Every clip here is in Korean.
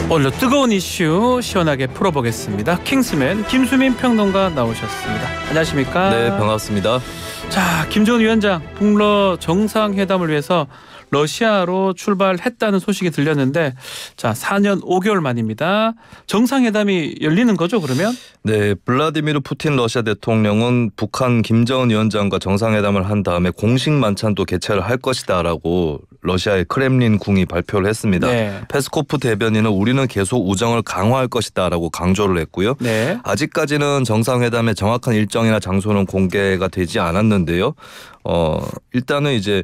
오늘도 뜨거운 이슈 시원하게 풀어보겠습니다. 킹스맨 김수민 평론가 나오셨습니다. 안녕하십니까? 네, 반갑습니다. 자, 김정은 위원장 북러 정상회담을 위해서 러시아로 출발했다는 소식이 들렸는데, 자, 4년 5개월 만입니다. 정상회담이 열리는 거죠, 그러면? 네, 블라디미르 푸틴 러시아 대통령은 북한 김정은 위원장과 정상회담을 한 다음에 공식 만찬도 개최를 할 것이다라고 러시아의 크렘린 궁이 발표를 했습니다. 네. 페스코프 대변인은 우리는 계속 우정을 강화할 것이다라고 강조를 했고요. 네. 아직까지는 정상회담의 정확한 일정이나 장소는 공개가 되지 않았는데요. 일단은 이제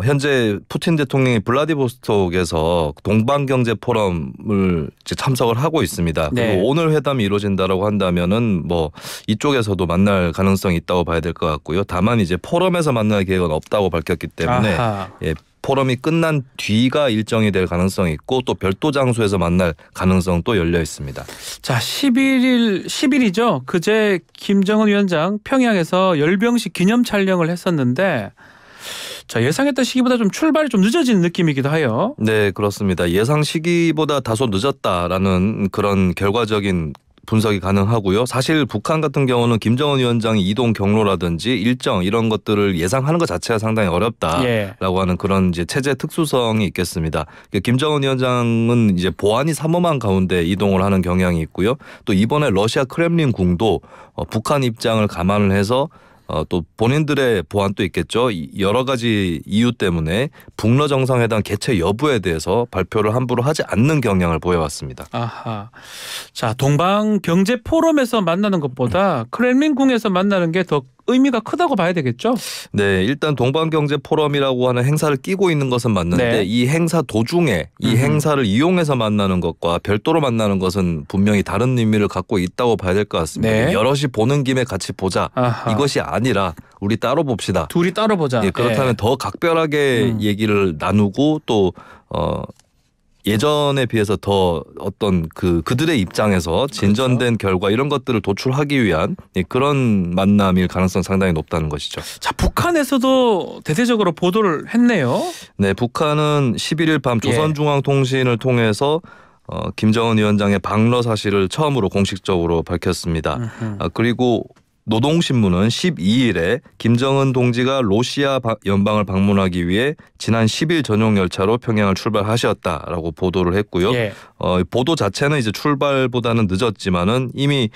현재 푸틴 대통령이 블라디보스톡에서 동방경제 포럼을 이제 참석을 하고 있습니다. 네. 그리고 오늘 회담이 이루어진다라고 한다면은 뭐 이쪽에서도 만날 가능성이 있다고 봐야 될 것 같고요. 다만 이제 포럼에서 만날 계획은 없다고 밝혔기 때문에 예, 포럼이 끝난 뒤가 일정이 될 가능성이 있고 또 별도 장소에서 만날 가능성도 열려 있습니다. 자, 10일이죠. 그제 김정은 위원장 평양에서 열병식 기념 촬영을 했었는데, 자, 예상했던 시기보다 좀 출발이 좀 늦어지는 느낌이기도 해요. 네, 그렇습니다. 예상 시기보다 다소 늦었다라는 그런 결과적인 분석이 가능하고요. 사실 북한 같은 경우는 김정은 위원장이 이동 경로라든지 일정 이런 것들을 예상하는 것 자체가 상당히 어렵다라고 하는 그런 이제 체제 특수성이 있겠습니다. 김정은 위원장은 이제 보안이 삼엄한 가운데 이동을 하는 경향이 있고요. 또 이번에 러시아 크렘린 궁도 북한 입장을 감안을 해서 또 본인들의 보안도 있겠죠. 여러 가지 이유 때문에 북러 정상회담 개최 여부에 대해서 발표를 함부로 하지 않는 경향을 보여왔습니다. 아하. 자, 동방 경제 포럼에서 만나는 것보다 크렘린궁에서 만나는 게 더 의미가 크다고 봐야 되겠죠? 네, 일단 동방경제 포럼이라고 하는 행사를 끼고 있는 것은 맞는데 네. 이 행사 도중에 이 행사를 이용해서 만나는 것과 별도로 만나는 것은 분명히 다른 의미를 갖고 있다고 봐야 될 것 같습니다. 네. 여럿이 보는 김에 같이 보자. 아하. 이것이 아니라 우리 따로 봅시다. 둘이 따로 보자. 예, 그렇다면 더 각별하게 얘기를 나누고 또 예전에 비해서 더 어떤 그들의 입장에서 진전된 결과 이런 것들을 도출하기 위한 그런 만남일 가능성 상당히 높다는 것이죠. 자, 북한에서도 대대적으로 보도를 했네요. 네, 북한은 11일 밤 조선중앙통신을 통해서 김정은 위원장의 방러 사실을 처음으로 공식적으로 밝혔습니다. 그리고 노동신문은 12일에 김정은 동지가 러시아 연방을 방문하기 위해 지난 10일 전용 열차로 평양을 출발하셨다라고 보도를 했고요. 예. 보도 자체는 이제 출발보다는 늦었지만은 이미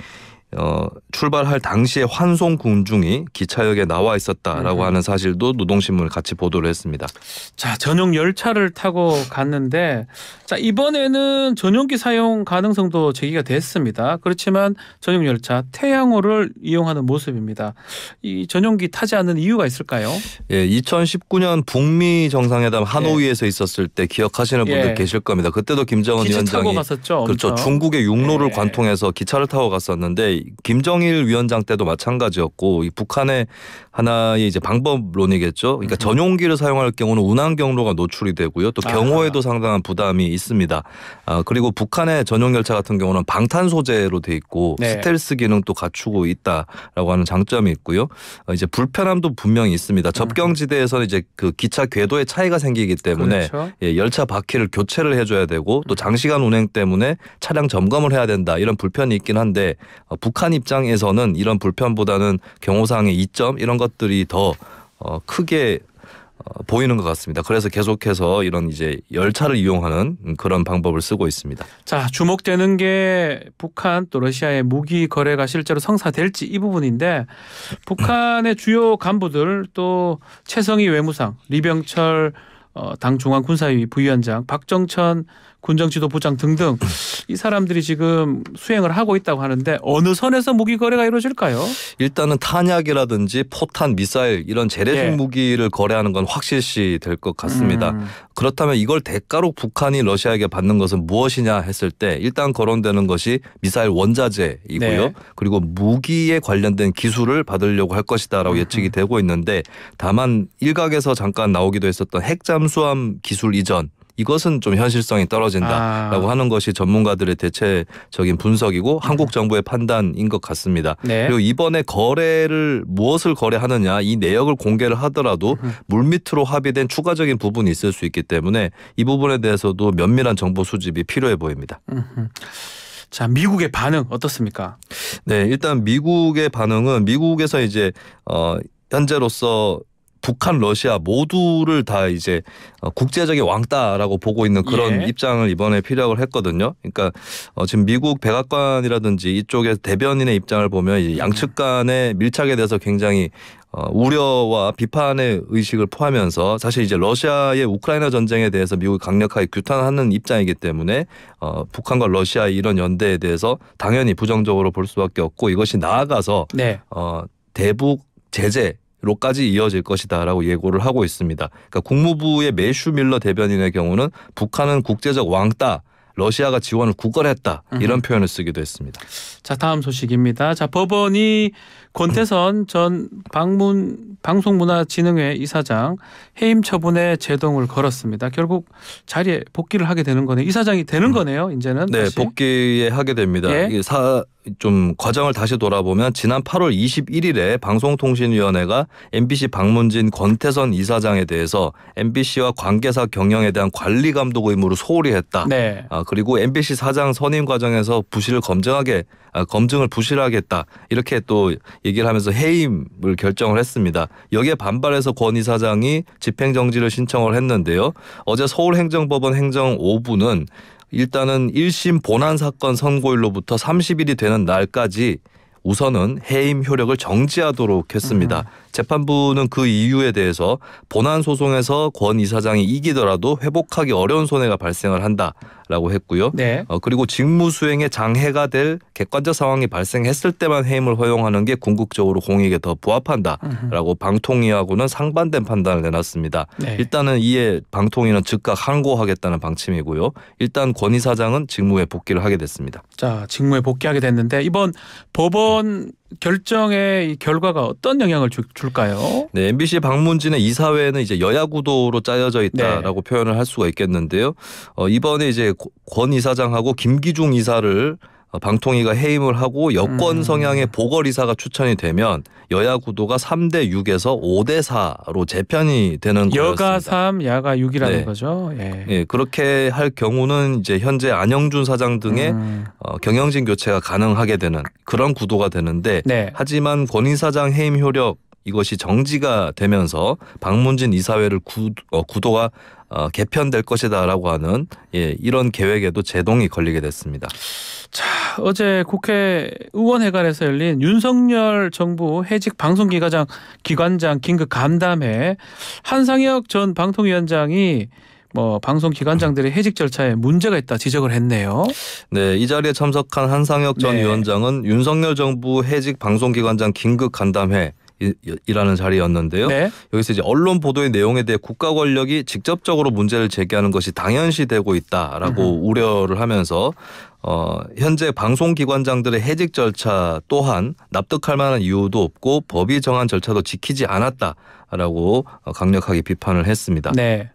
출발할 당시에 환송 군중이 기차역에 나와 있었다라고 하는 사실도 노동신문을 같이 보도를 했습니다. 자, 전용 열차를 타고 갔는데, 자, 이번에는 전용기 사용 가능성도 제기가 됐습니다. 그렇지만 전용 열차 태양호를 이용하는 모습입니다. 이 전용기 타지 않는 이유가 있을까요? 예, 2019년 북미 정상회담 하노이에서 있었을 때 기억하시는 분들 계실 겁니다. 그때도 김정은 기차 위원장이 타고 갔었죠. 그렇죠. 엄청. 중국의 육로를 관통해서 기차를 타고 갔었는데 김정일 위원장 때도 마찬가지였고 이 북한의 하나의 이제 방법론이겠죠. 그러니까 전용기를 사용할 경우는 운항 경로가 노출이 되고요. 또 경호에도 상당한 부담이 있습니다. 그리고 북한의 전용 열차 같은 경우는 방탄 소재로 돼 있고 스텔스 기능도 갖추고 있다라고 하는 장점이 있고요. 이제 불편함도 분명히 있습니다. 접경지대에서는 이제 그 기차 궤도에 차이가 생기기 때문에 그렇죠. 예, 열차 바퀴를 교체를 해줘야 되고 또 장시간 운행 때문에 차량 점검을 해야 된다 이런 불편이 있긴 한데 북한 입장에서는 이런 불편보다는 경호상의 이점 이런 것들이 더 크게 보이는 것 같습니다. 그래서 계속해서 이런 이제 열차를 이용하는 그런 방법을 쓰고 있습니다. 자, 주목되는 게 북한 또 러시아의 무기 거래가 실제로 성사될지 이 부분인데, 북한의 주요 간부들 또 최성희 외무상, 리병철 당 중앙군사위 부위원장, 박정천 군정지도부장 등등 이 사람들이 지금 수행을 하고 있다고 하는데 어느 선에서 무기 거래가 이루어질까요? 일단은 탄약이라든지 포탄, 미사일 이런 재래식 무기를 거래하는 건 확실시 될 것 같습니다. 그렇다면 이걸 대가로 북한이 러시아에게 받는 것은 무엇이냐 했을 때 일단 거론되는 것이 미사일 원자재이고요. 그리고 무기에 관련된 기술을 받으려고 할 것이다라고 예측이 되고 있는데, 다만 일각에서 잠깐 나오기도 했었던 핵잠수함 기술 이전 이것은 좀 현실성이 떨어진다라고 하는 것이 전문가들의 대체적인 분석이고 한국 정부의 판단인 것 같습니다. 네. 그리고 이번에 거래를 무엇을 거래하느냐 이 내역을 공개를 하더라도 물밑으로 합의된 추가적인 부분이 있을 수 있기 때문에 이 부분에 대해서도 면밀한 정보 수집이 필요해 보입니다. 자, 미국의 반응 어떻습니까? 네, 일단 미국의 반응은 미국에서 이제 현재로서 북한, 러시아 모두를 다 이제 국제적인 왕따라고 보고 있는 그런 예. 입장을 이번에 피력을 했거든요. 그러니까 지금 미국 백악관이라든지 이쪽의 대변인의 입장을 보면 이제 양측 간의 밀착에 대해서 굉장히 우려와 비판의 의식을 포하면서 사실 이제 러시아의 우크라이나 전쟁에 대해서 미국이 강력하게 규탄하는 입장이기 때문에 북한과 러시아의 이런 연대에 대해서 당연히 부정적으로 볼 수밖에 없고 이것이 나아가서 네. 대북 제재 로까지 이어질 것이다라고 예고를 하고 있습니다. 그러니까 국무부의 매슈 밀러 대변인의 경우는 북한은 국제적 왕따, 러시아가 지원을 구걸했다 이런 표현을 쓰기도 했습니다. 자, 다음 소식입니다. 자, 법원이 권태선 전 방송문화진흥회 이사장 해임 처분에 제동을 걸었습니다. 결국 자리에 복귀를 하게 되는 거네요. 이사장이 되는 거네요. 이제는. 네, 다시. 복귀에 하게 됩니다. 예? 이게 좀 과정을 다시 돌아보면 지난 8월 21일에 방송통신위원회가 MBC 방문진 권태선 이사장에 대해서 MBC와 관계사 경영에 대한 관리 감독 의무를 소홀히 했다. 네. 그리고 MBC 사장 선임 과정에서 검증을 부실하겠다. 이렇게 또 얘기를 하면서 해임을 결정을 했습니다. 여기에 반발해서 권 이사장이 집행정지를 신청을 했는데요. 어제 서울행정법원 행정 5부는 일단은 1심 본안 사건 선고일로부터 30일이 되는 날까지 우선은 해임 효력을 정지하도록 했습니다. 재판부는 그 이유에 대해서 본안 소송에서 권 이사장이 이기더라도 회복하기 어려운 손해가 발생을 한다라고 했고요. 네. 그리고 직무 수행에 장애가 될 객관적 상황이 발생했을 때만 해임을 허용하는 게 궁극적으로 공익에 더 부합한다라고 방통위하고는 상반된 판단을 내놨습니다. 네. 일단은 이에 방통위는 즉각 항고하겠다는 방침이고요. 일단 권 이사장은 직무에 복귀를 하게 됐습니다. 자, 직무에 복귀하게 됐는데 이번 법원 결정의 이 결과가 어떤 영향을 줄까요? 네, MBC 방문진의 이사회는 이제 여야 구도로 짜여져 있다라고 표현을 할 수가 있겠는데요. 이번에 이제 권 이사장하고 김기중 이사를 방통위가 해임을 하고 여권 성향의 보궐 이사가 추천이 되면 여야 구도가 3대 6에서 5대 4로 재편이 되는 거였습니다. 여가 3, 야가 6이라는 네. 거죠. 예. 예, 그렇게 할 경우는 이제 현재 안영준 사장 등의 경영진 교체가 가능하게 되는 그런 구도가 되는데 네. 하지만 권 이사장 해임 효력 이것이 정지가 되면서 방문진 이사회를 구도가 개편될 것이다라고 하는 이런 계획에도 제동이 걸리게 됐습니다. 자, 어제 국회 의원회관에서 열린 윤석열 정부 해직 방송기관장 긴급 간담회 한상혁 전 방통위원장이 방송기관장들의 해직 절차에 문제가 있다 지적을 했네요. 네, 이 자리에 참석한 한상혁 전 네. 위원장은 윤석열 정부 해직 방송기관장 긴급 간담회 이라는 자리였는데요. 네. 여기서 이제 언론 보도의 내용에 대해 국가 권력이 직접적으로 문제를 제기하는 것이 당연시되고 있다라고 우려를 하면서 현재 방송기관장들의 해직 절차 또한 납득할 만한 이유도 없고 법이 정한 절차도 지키지 않았다라고 강력하게 비판을 했습니다. 네.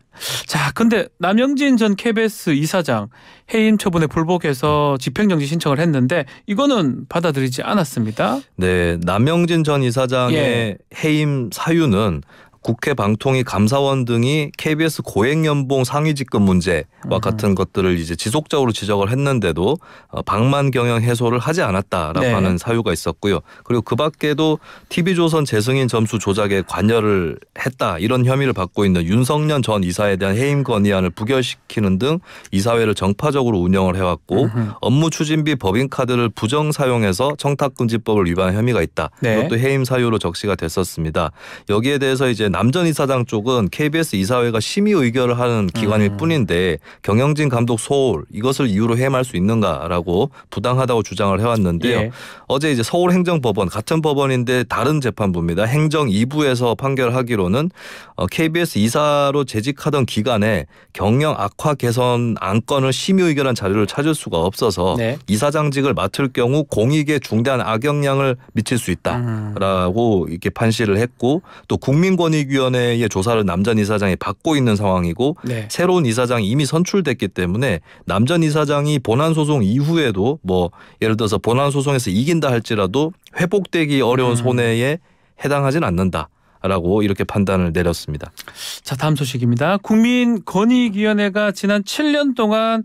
자, 근데 남영진 전 KBS 이사장 해임 처분에 불복해서 집행정지 신청을 했는데 이거는 받아들이지 않았습니다. 네, 남영진 전 이사장의 해임 사유는 국회 방통위 감사원 등이 KBS 고액연봉 상위 직급 문제와 같은 것들을 이제 지속적으로 지적을 했는데도 방만 경영 해소를 하지 않았다라고 네. 하는 사유가 있었고요. 그리고 그 밖에도 TV조선 재승인 점수 조작에 관여를 했다 이런 혐의를 받고 있는 윤석년 전 이사에 대한 해임 건의안을 부결시키는 등 이사회를 정파적으로 운영을 해왔고 업무 추진비 법인카드를 부정 사용해서 청탁금지법을 위반한 혐의가 있다. 네. 이것도 해임 사유로 적시가 됐었습니다. 여기에 대해서 이제 남 전 이사장 쪽은 KBS 이사회가 심의 의결을 하는 기관일 뿐인데 경영진 감독 소홀 이것을 이유로 해임할 수 있는가라고 부당하다고 주장을 해왔는데요. 예. 어제 이제 서울행정법원 같은 법원인데 다른 재판부입니다. 행정 2부에서 판결하기로는 KBS 이사로 재직하던 기간에 경영 악화 개선 안건을 심의 의결한 자료를 찾을 수가 없어서 네. 이사장직을 맡을 경우 공익에 중대한 악영향을 미칠 수 있다라고 이렇게 판시를 했고 또 국민권익 권익위원회의 조사를 남 전 이사장이 받고 있는 상황이고 네. 새로운 이사장이 이미 선출됐기 때문에 남 전 이사장이 본안 소송 이후에도 뭐 예를 들어서 본안 소송에서 이긴다 할지라도 회복되기 어려운 손해에 해당하진 않는다라고 이렇게 판단을 내렸습니다. 자, 다음 소식입니다. 국민권익위원회가 지난 7년 동안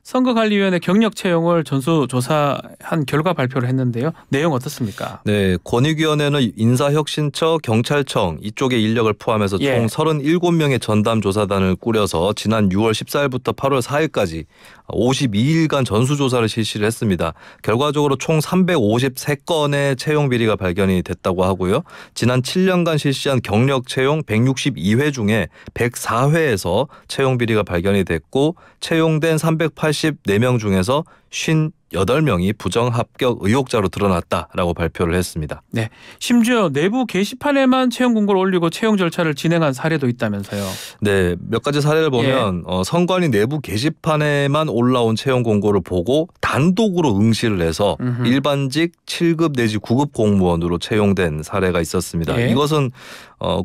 선거관리위원회 경력 채용을 전수조사한 결과 발표를 했는데요. 내용 어떻습니까? 네, 권익위원회는 인사혁신처, 경찰청 이쪽의 인력을 포함해서 총 예. 37명의 전담조사단을 꾸려서 지난 6월 14일부터 8월 4일까지 52일간 전수조사를 실시를 했습니다. 결과적으로 총 353건의 채용 비리가 발견이 됐다고 하고요. 지난 7년간 실시한 경력 채용 162회 중에 104회에서 채용 비리가 발견이 됐고 채용된 384명 중에서 58명이 부정합격 의혹자로 드러났다라고 발표를 했습니다. 네. 심지어 내부 게시판에만 채용 공고를 올리고 채용 절차를 진행한 사례도 있다면서요. 네, 몇 가지 사례를 보면 선관위 내부 게시판에만 올라온 채용 공고를 보고 단독으로 응시를 해서 일반직 7급 내지 9급 공무원으로 채용된 사례가 있었습니다. 예. 이것은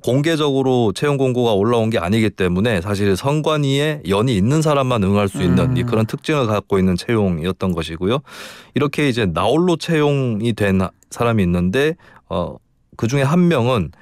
공개적으로 채용 공고가 올라온 게 아니기 때문에 사실 선관위에 연이 있는 사람만 응할 수 있는 그런 특징을 갖고 있는 채용이었던 것이고요. 이렇게 이제 나홀로 채용이 된 사람이 있는데 그중에 한 명은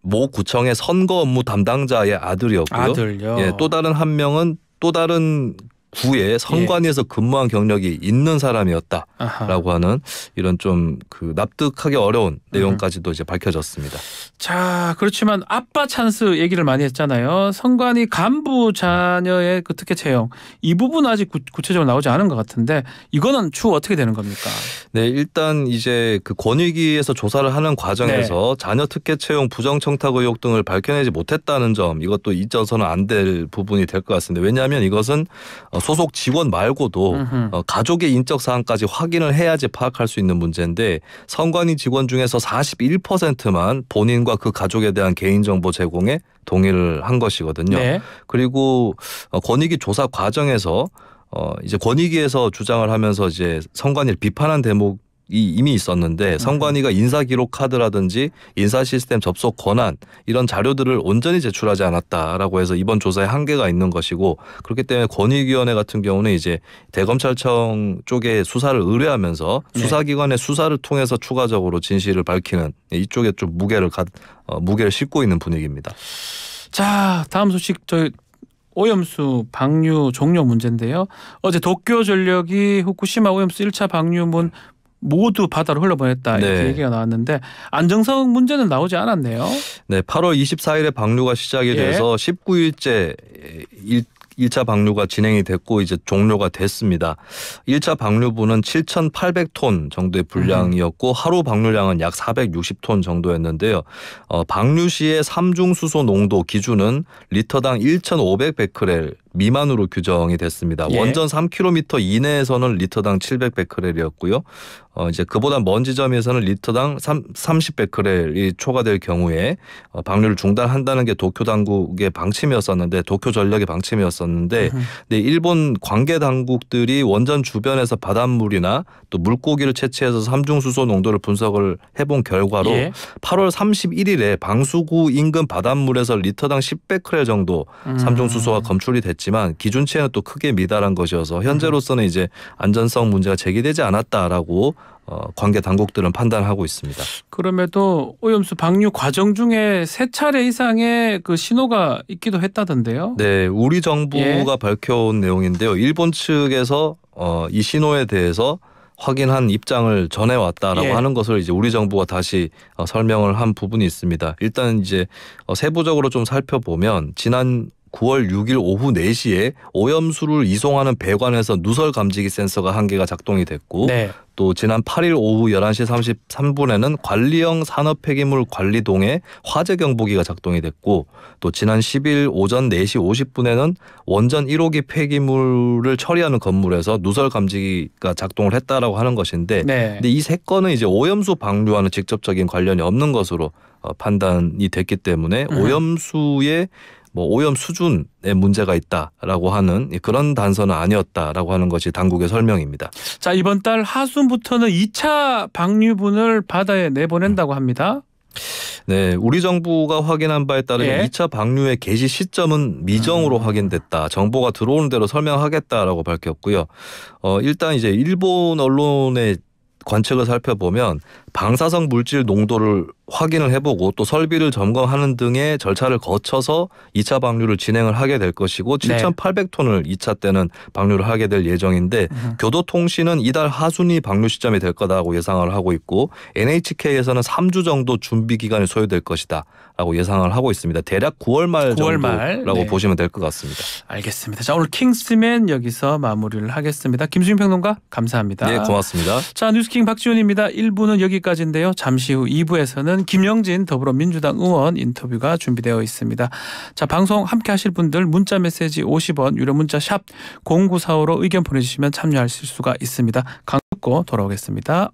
모 구청의 선거 업무 담당자의 아들이었고요. 아들요. 예, 또 다른 한 명은 또 다른 구에 선관위에서 근무한 경력이 있는 사람이었다라고 아하. 하는 이런 좀 그 납득하기 어려운 내용까지도 이제 밝혀졌습니다. 자, 그렇지만 아빠 찬스 얘기를 많이 했잖아요. 선관위 간부 자녀의 그 특혜 채용 이 부분 아직 구체적으로 나오지 않은 것 같은데 이거는 추후 어떻게 되는 겁니까? 네, 일단 이제 그 권익위에서 조사를 하는 과정에서 자녀 특혜 채용 부정 청탁 의혹 등을 밝혀내지 못했다는 점 이것도 잊어서는 안 될 부분이 될 것 같습니다. 왜냐하면 이것은 소속 직원 말고도 가족의 인적 사항까지 확인을 해야지 파악할 수 있는 문제인데 선관위 직원 중에서 41%만 본인과 그 가족에 대한 개인정보 제공에 동의를 한 것이거든요. 네. 그리고 권익위 조사 과정에서 이제 권익위에서 주장을 하면서 이제 선관위를 비판한 대목이 이미 있었는데 선관위가 인사기록 카드라든지 인사시스템 접속 권한 이런 자료들을 온전히 제출하지 않았다라고 해서 이번 조사에 한계가 있는 것이고 그렇기 때문에 권익위원회 같은 경우는 이제 대검찰청 쪽에 수사를 의뢰하면서 수사기관의 수사를 통해서 추가적으로 진실을 밝히는 이쪽에 좀 무게를 싣고 있는 분위기입니다. 자, 다음 소식 오염수 방류 종료 문제인데요. 어제 도쿄전력이 후쿠시마 오염수 1차 방류문 모두 바다로 흘러보냈다 이렇게 네. 얘기가 나왔는데 안정성 문제는 나오지 않았네요. 네, 8월 24일에 방류가 시작이 돼서 19일째 1차 방류가 진행이 됐고 이제 종료가 됐습니다. 1차 방류분은 7,800톤 정도의 분량이었고 하루 방류량은 약 460톤 정도였는데요. 방류 시의 삼중수소 농도 기준은 리터당 1,500베크렐 미만으로 규정이 됐습니다. 예. 원전 3km 이내에서는 리터당 700베크렐이었고요. 이제 그보다 먼 지점에서는 리터당 30베크렐이 초과될 경우에 방류를 중단한다는 게 도쿄 당국의 방침이었었는데 도쿄 전력의 방침이었었는데 네, 일본 관계 당국들이 원전 주변에서 바닷물이나 또 물고기를 채취해서 삼중수소 농도를 분석을 해본 결과로 8월 31일에 방수구 인근 바닷물에서 리터당 10베크렐 정도 삼중수소가 검출이 됐지만 기준치에는 또 크게 미달한 것이어서 현재로서는 이제 안전성 문제가 제기되지 않았다라고 관계 당국들은 판단하고 있습니다. 그럼에도 오염수 방류 과정 중에 3차례 이상의 그 신호가 있기도 했다던데요. 네, 우리 정부가 밝혀온 내용인데요. 일본 측에서 이 신호에 대해서 확인한 입장을 전해왔다라고 하는 것을 이제 우리 정부가 다시 설명을 한 부분이 있습니다. 일단 이제 세부적으로 좀 살펴보면 지난 9월 6일 오후 4시에 오염수를 이송하는 배관에서 누설 감지기 센서가 1개가 작동이 됐고 또 지난 8일 오후 11시 33분에는 관리형 산업폐기물 관리동에 화재 경보기가 작동이 됐고 또 지난 10일 오전 4시 50분에는 원전 1호기 폐기물을 처리하는 건물에서 누설 감지기가 작동을 했다라고 하는 것인데 근데 이 3건은 이제 오염수 방류와는 직접적인 관련이 없는 것으로 판단이 됐기 때문에 오염수의 오염 수준에 문제가 있다라고 하는 그런 단서는 아니었다라고 하는 것이 당국의 설명입니다. 자, 이번 달 하순부터는 2차 방류분을 바다에 내보낸다고 합니다. 네, 우리 정부가 확인한 바에 따르면 예. 2차 방류의 개시 시점은 미정으로 확인됐다. 정보가 들어오는 대로 설명하겠다라고 밝혔고요. 일단 이제 일본 언론의 관측을 살펴보면 방사성 물질 농도를 확인을 해보고 또 설비를 점검하는 등의 절차를 거쳐서 2차 방류를 진행을 하게 될 것이고 네. 7,800톤을 2차 때는 방류를 하게 될 예정인데 교도통신은 이달 하순이 방류 시점이 될 거다라고 예상을 하고 있고 NHK에서는 3주 정도 준비 기간이 소요될 것이다 라고 예상을 하고 있습니다. 대략 9월 말 9월 말. 정도라고 네. 보시면 될 것 같습니다. 알겠습니다. 자, 오늘 킹스맨 여기서 마무리를 하겠습니다. 김수민 평론가 감사합니다. 네, 고맙습니다. 자, 뉴스킹 박지훈입니다. 1부는 여기까지인데요. 잠시 후 2부에서는 김영진 더불어민주당 의원 인터뷰가 준비되어 있습니다. 자, 방송 함께 하실 분들 문자 메시지 50원 유료 문자 샵 0945로 의견 보내주시면 참여하실 수가 있습니다. 광고 듣고 돌아오겠습니다.